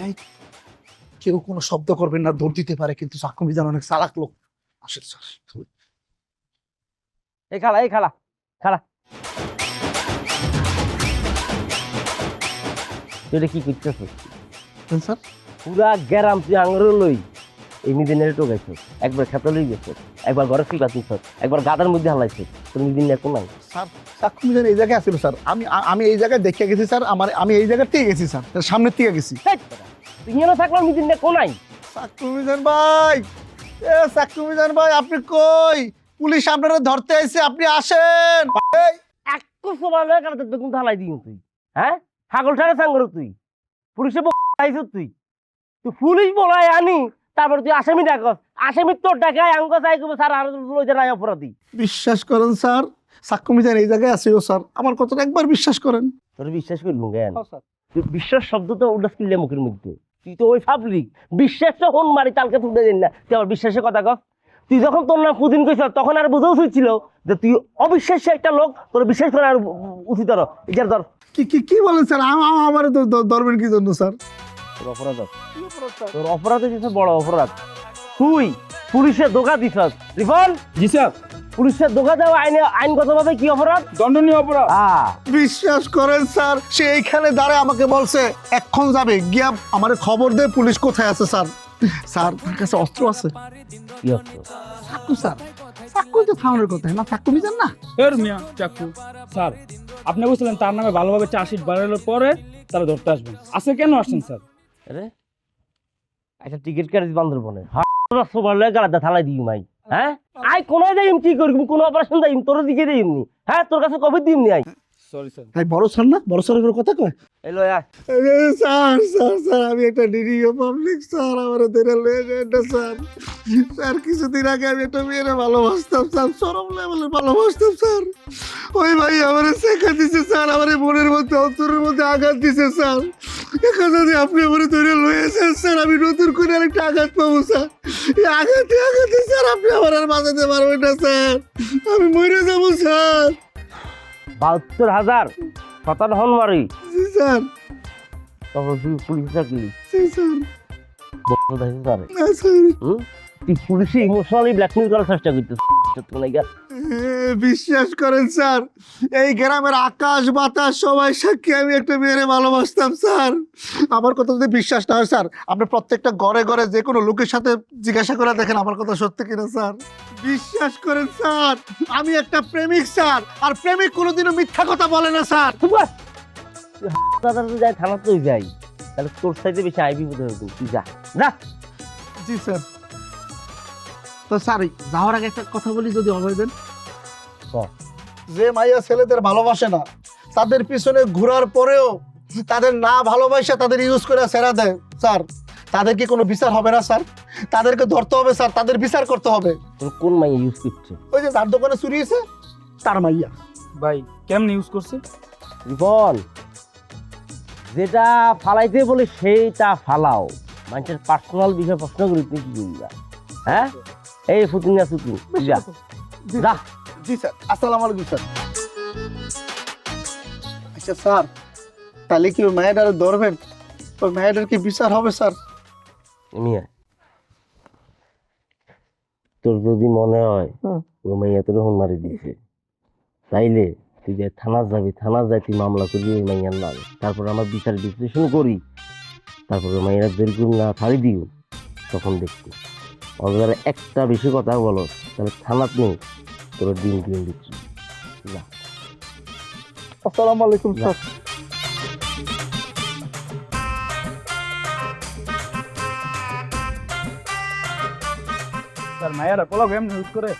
এই, কেউ কোনো শব্দ করবেন না, দৌড় দিতে পারে, কিন্তু সাক্ষ্য মিজান অনেক চালাক লোক। আসেন স্যার। এই খালা এই খালা খালা তুই এটা কি করতেছিস? স্যার পুরা গ্যারাম তুই আঙুরে লই এমনি দিনের টোকাইছ, একবার খেতে লই গেছে, একবার ঘরে ফিকা তুইছ, একবার গাদার মধ্যে হালাইছে, তোর দিন এখন নাই। স্যার সাক্ষ্য মিজান এই জায়গায় আসছিল স্যার, আমি এই জায়গায় দেখে গেছি স্যার, আমি এই জায়গার থেকে গেছি স্যার, তার সামনের থেকে গেছি। তুই এনে থাকলাম দিন কোন নাই। সাক্ষ্য মিজান ভাই, সাক্ষ্য মিজান ভাই, আপনি কই? পুলিশ আপনারা ধরতে আইছে, আপনি আসেন। একটু সময় লয়ে কারণ বেগুন হালাই দিন তুই, হ্যাঁ ছাগল ছাড়া সাঙ্গর তুই পুলিশে আইছ, তুই তুই পুলিশ বলাই আনি, তারপর তুই আসামি ডাকস, আসামি তোর ডাকায় আঙ্গ চাই করবো স্যার আর লইতে নাই অপরাধী। বিশ্বাস করেন স্যার, সাক্ষ্য মিজান এই জায়গায় আসছিল স্যার, আমার কথাটা একবার বিশ্বাস করেন। তোর বিশ্বাস করবো কেন? তুই বিশ্বাস শব্দ তো উল্লাস কিনলে মুখের মধ্যে, তুই তো ওই পাবলিক বিশ্বাসটা হন মারি তালকে তুলে দেন না, তুই আবার বিশ্বাসের কথা কস। তুই যখন তোর নাম পুদিন কইছ তখন আর বোঝা উচিত ছিল যে তুই অবিশ্বাসী একটা লোক, তোর বিশ্বাস করা আর উচিত আরো এটার ধর। কি কি কি বলেন স্যার? আমার ধরবেন কি জন্য স্যার? তোর অপরাধ আছে। তোর অপরাধ হচ্ছে বড় অপরাধ। তুই পুলিশের ধোকা দিছস রিফন। জি স্যার। পুলিশের ধোকা দেওয়া আইনগতভাবে কি অপরাধ? দণ্ডনীয় অপরাধ। বিশ্বাস করেন স্যার, সে এইখানে দাঁড়ায় আমাকে বলছে এক্ষণ যাবে গিয়া আমার খবর দে পুলিশ কোথায় আছে। স্যার স্যার তার কাছে অস্ত্র আছে। কি অস্ত্র? চাকু স্যার, চাকু তো থামানোর কথা না, চাকু মিজান না। এর মিয়া চাকু। স্যার আপনি বলছিলেন তার নামে ভালোভাবে চার্জশিট বানানোর পরে তারা ধরতে আসবেন, আজকে কেন আসছেন স্যার? আরে একটা টিকিট কাটি বান্দরবনে সবার লয়ে গালাটা থালাই দিই মাই, হ্যাঁ আই কোনায় যাইম কি করবি, কোন অপারেশন যাইম তোর দিকে দিইমনি, হ্যাঁ তোর কাছে কবে দিইমনি আই। Sorry sir. ভাই বড় স্যার না, বড় স্যারের কথা কয়। এই লয় আয়। স্যার স্যার স্যার আমি একটা নিরীহ পাবলিক স্যার, আমার ধরে লয়ে যায় না স্যার। স্যার কিছুদিন আগে আমি একটা মেয়েরা ভালোবাসতাম স্যার, চরম লেভেলে ভালোবাসতাম স্যার। ওই ভাই আমার শেখা দিছে স্যার, আমার মনের মধ্যে অন্তরের মধ্যে আঘাত দিছে স্যার। এখন যদি আপনি আমার ধরে লয়েছেন স্যার, আমি নতুন করে আরেকটা আঘাত পাবো স্যার। এই আঘাতে আঘাতে স্যার আপনি আমার আর বাঁচাতে পারবেন না স্যার, আমি মরে যাবো স্যার। ৭২,০০০ হন মারি জি স্যার। তখন তুই পুলিশ চাকরি জি স্যার। না স্যার। তুই পুলিশে ইমোশনালি ব্ল্যাকমেল করার চেষ্টা করতেছিস। বিশ্বাস করেন স্যার, এই গ্রামের আকাশ বাতাস সবাই সাক্ষী আমি একটা মেয়েরে ভালোবাসতাম স্যার। আমার কথা যদি বিশ্বাস না হয় স্যার, আপনি প্রত্যেকটা ঘরে ঘরে যে কোনো লোকের সাথে জিজ্ঞাসা করে দেখেন আমার কথা সত্যি কিনা স্যার। বিশ্বাস করেন স্যার, আমি একটা প্রেমিক স্যার, আর প্রেমিক কোনোদিনও মিথ্যা কথা বলে না স্যার। যাই থানা তুই যাই, তাহলে তোর সাইডে বেশি আইবি বোধ হবে, তুই যা যা। জি স্যার। তো স্যার যাওয়ার আগে একটা কথা বলি যদি অভয় দেন। যে মাইয়া ছেলেদের ভালোবাসে না, তাদের পিছনে ঘোরার পরেও তাদের না ভালোবাসে তাদের ইউজ করে ছেড়ে দেয় স্যার, তাদের কি কোনো বিচার হবে না স্যার? তাদেরকে ধরতে হবে স্যার, তাদের বিচার করতে হবে। তোর কোন মাইয়া ইউজ করছে? ওই যে তার দোকানে চুরি হয়েছে তার মাইয়া। ভাই কেমন ইউজ করছে? রিপন, যেটা ফালাইতে বলে সেইটা ফালাও, মানুষের পার্সোনাল বিষয় প্রশ্ন করি তুই কি করবা? হ্যাঁ এই ফুটিং না ফুটিং যা যা। জি স্যার, আসসালামু আলাইকুম স্যার। আচ্ছা স্যার, তাহলে কি ওই মায়ের ধরবেন? ওই মায়ের কি বিচার হবে স্যার? মিয়া তোর যদি মনে হয় ও মাইয়া তোর হন মারি দিছে, তাইলে তুই যে থানা যাবি, থানা যাই তুই মামলা করবি ওই মাইয়ার নামে, তারপর আমার বিচার বিশ্লেষণ করি, তারপর ওই মাইয়ারা বের করুন না ছাড়ি দিও, তখন দেখবি। অগরে একটা বেশি কথা বলো তাহলে থানাত নেই তোর দিন দিচ্ছি। যা। আসসালামু আলাইকুম স্যার। স্যার মায়েরা পোলা কেমন ইউজ করে?